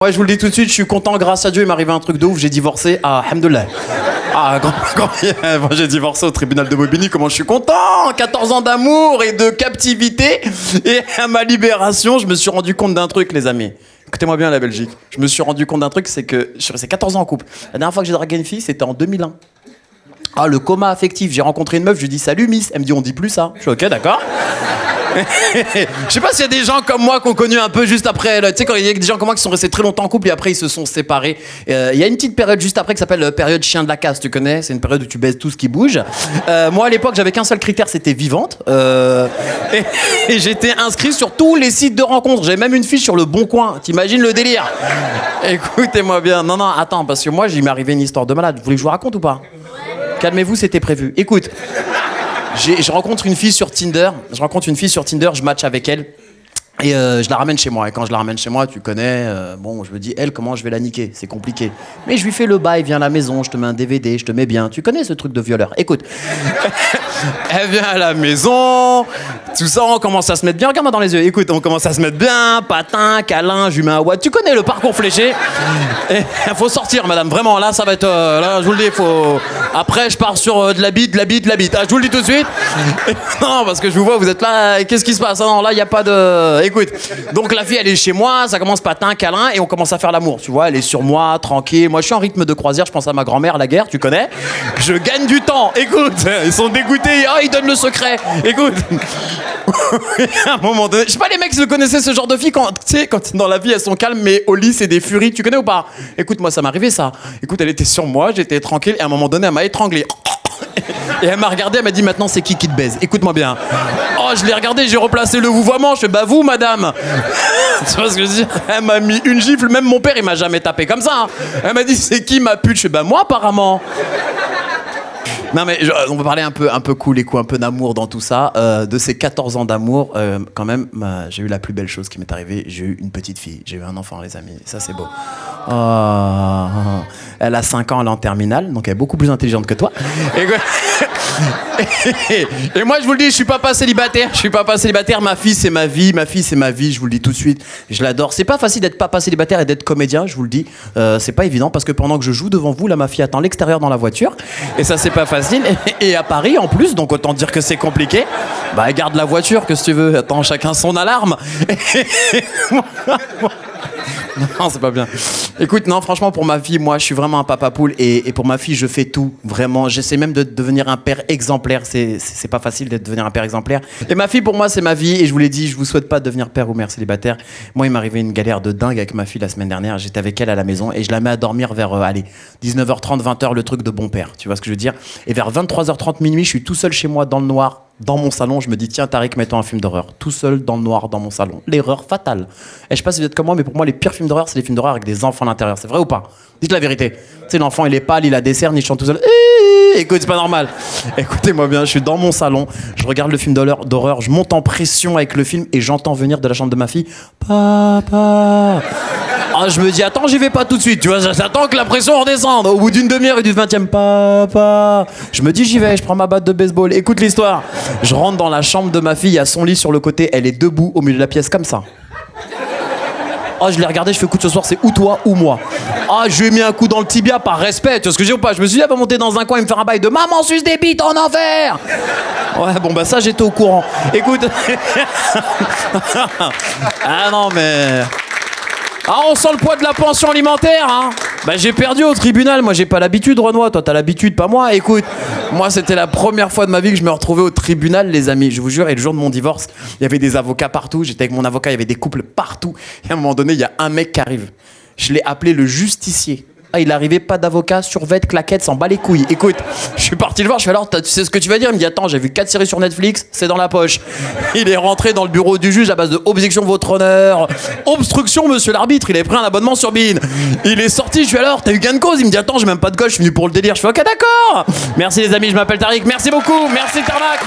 Ouais, je vous le dis tout de suite, je suis content, grâce à Dieu, il m'est arrivé un truc de ouf, j'ai divorcé. Ah, alhamdoulilah. J'ai divorcé au tribunal de Bobigny, comment je suis content. 14 ans d'amour et de captivité. Et à ma libération, je me suis rendu compte d'un truc, les amis. Écoutez-moi bien, la Belgique. Je me suis rendu compte d'un truc, c'est que je suis resté 14 ans en couple. La dernière fois que j'ai dragué une fille, c'était en 2001. Ah, le coma affectif. J'ai rencontré une meuf, je lui dis salut Miss. Elle me dit on dit plus ça. Je suis ok, d'accord. Je sais pas s'il y a des gens comme moi qui ont connu un peu juste après. Tu sais, quand il y a des gens comme moi qui sont restés très longtemps en couple et après ils se sont séparés. Il y a une petite période juste après qui s'appelle période chien de la casse, tu connais? C'est une période où tu baises tout ce qui bouge. Moi à l'époque, j'avais qu'un seul critère, c'était vivante. Et j'étais inscrit sur tous les sites de rencontres. J'avais même une fiche sur le Bon Coin. T'imagines le délire? Écoutez-moi bien. Non, attends, parce que moi, il m'est arrivé une histoire de malade. Vous voulez que je vous raconte ou pas? Calmez-vous, c'était prévu. Écoute. Je rencontre une fille sur Tinder, je match avec elle et je la ramène chez moi. Et quand je la ramène chez moi, tu connais, bon, je me dis, elle, comment je vais la niquer? C'est compliqué. Mais je lui fais le bail, viens à la maison, je te mets un DVD, je te mets bien. Tu connais ce truc de violeur. Écoute, elle vient à la maison, tout ça, on commence à se mettre bien. Regarde-moi dans les yeux. Écoute, on commence à se mettre bien, patin, câlin, je lui mets un watt. Tu connais le parcours fléché. Il faut sortir, madame. Vraiment, là, ça va être... là, je vous le dis, faut... Après, je pars sur de la bite. Ah, je vous le dis tout de suite. Non, parce que je vous vois, vous êtes là. Qu'est-ce qui se passe? Ah, non, là, il n'y a pas de... Écoute, donc la fille, elle est chez moi, ça commence patin, câlin, et on commence à faire l'amour. Tu vois, elle est sur moi, tranquille. Moi, je suis en rythme de croisière, je pense à ma grand-mère, la guerre, tu connais. Je gagne du temps. Écoute, ils sont dégoûtés. Ah, ils donnent le secret. Écoute. À un moment donné, je sais pas, les mecs, si vous connaissez ce genre de filles, quand, tu sais, quand dans la vie, elles sont calmes, mais au lit, c'est des furies. Tu connais ou pas? Écoute, moi, ça m'arrivait, ça. Écoute, elle était sur moi, j'étais tranquille, et à un moment donné, elle m'a étranglé. Et elle m'a regardé, elle m'a dit maintenant c'est qui te baise? Écoute-moi bien. Oh, je l'ai regardé, j'ai replacé le vouvoiement, je fais bah vous madame. Tu vois ce que je veux dire? Elle m'a mis une gifle, même mon père il m'a jamais tapé comme ça. Hein. Elle m'a dit c'est qui ma pute? Je fais bah moi apparemment. Non mais on va parler un peu cool et un peu d'amour dans tout ça. De ces 14 ans d'amour, quand même, j'ai eu la plus belle chose qui m'est arrivée. J'ai eu une petite fille, j'ai eu un enfant les amis, ça c'est beau. Oh. Elle a 5 ans, elle est en terminale, donc elle est beaucoup plus intelligente que toi. Et moi je vous le dis, je suis papa célibataire, ma fille c'est ma vie, je vous le dis tout de suite, je l'adore. C'est pas facile d'être papa célibataire et d'être comédien, je vous le dis, c'est pas évident parce que pendant que je joue devant vous, là ma fille attend l'extérieur dans la voiture, et ça c'est pas facile, et à Paris en plus, donc autant dire que c'est compliqué. Bah elle garde la voiture, que si tu veux, attends, chacun son alarme. Non, c'est pas bien. Écoute, non, franchement, pour ma fille, moi, je suis vraiment un papa poule. Et pour ma fille, je fais tout. Vraiment, j'essaie même de devenir un père exemplaire. C'est pas facile de devenir un père exemplaire. Et ma fille, pour moi, c'est ma vie. Et je vous l'ai dit, je vous souhaite pas devenir père ou mère célibataire. Moi, il m'est arrivé une galère de dingue avec ma fille la semaine dernière. J'étais avec elle à la maison et je la mets à dormir vers, 19h30, 20h, le truc de bon père. Tu vois ce que je veux dire? Et vers 23h30, minuit, je suis tout seul chez moi dans le noir. Dans mon salon, je me dis, tiens, Tariq, mets-toi un film d'horreur. Tout seul, dans le noir, dans mon salon. L'erreur fatale. Et je sais pas si vous êtes comme moi, mais pour moi, les pires films d'horreur, c'est les films d'horreur avec des enfants à l'intérieur. C'est vrai ou pas? Dites la vérité. Tu sais, l'enfant, il est pâle, il a des cernes, il chante tout seul. Écoute, c'est pas normal. Écoutez-moi bien, je suis dans mon salon, je regarde le film d'horreur, je monte en pression avec le film et j'entends venir de la chambre de ma fille, papa. Ah, je me dis, attends, j'y vais pas tout de suite, tu vois, j'attends que la pression redescende. Au bout d'une demi-heure et du 20e, papa. Je me dis, j'y vais, je prends ma batte de baseball. Écoute l'histoire. Je rentre dans la chambre de ma fille, il y a son lit sur le côté, elle est debout au milieu de la pièce comme ça. Ah, je l'ai regardé, je fais écoute, ce soir, c'est ou toi ou moi. Ah, je lui ai mis un coup dans le tibia par respect, tu vois ce que j'ai ou pas? Je me suis dit, elle va monter dans un coin et me faire un bail de maman suce des bites en enfer. Ouais, bon, bah ça, j'étais au courant. Écoute. Ah non, mais... Ah, on sent le poids de la pension alimentaire, hein. Bah, j'ai perdu au tribunal. Moi, j'ai pas l'habitude, Renoir. Toi, t'as l'habitude, pas moi. Écoute, moi, c'était la première fois de ma vie que je me retrouvais au tribunal, les amis. Je vous jure, et le jour de mon divorce, il y avait des avocats partout. J'étais avec mon avocat, il y avait des couples partout. Et à un moment donné, il y a un mec qui arrive. Je l'ai appelé le justicier. Ah, il arrivait, pas d'avocat, survêt, claquette, s'en bat les couilles. Écoute, je suis parti le voir, je fais alors, tu sais ce que tu vas dire? Il me dit, attends, j'ai vu 4 séries sur Netflix, c'est dans la poche. Il est rentré dans le bureau du juge à base de objection, votre honneur. Obstruction, monsieur l'arbitre, il avait pris un abonnement sur Bein. Il est sorti, je fais alors, t'as eu gain de cause? Il me dit, attends, j'ai même pas de gauche, je suis venu pour le délire. Je fais, ok, d'accord. Merci les amis, je m'appelle Tariq, merci beaucoup, merci Tarmac.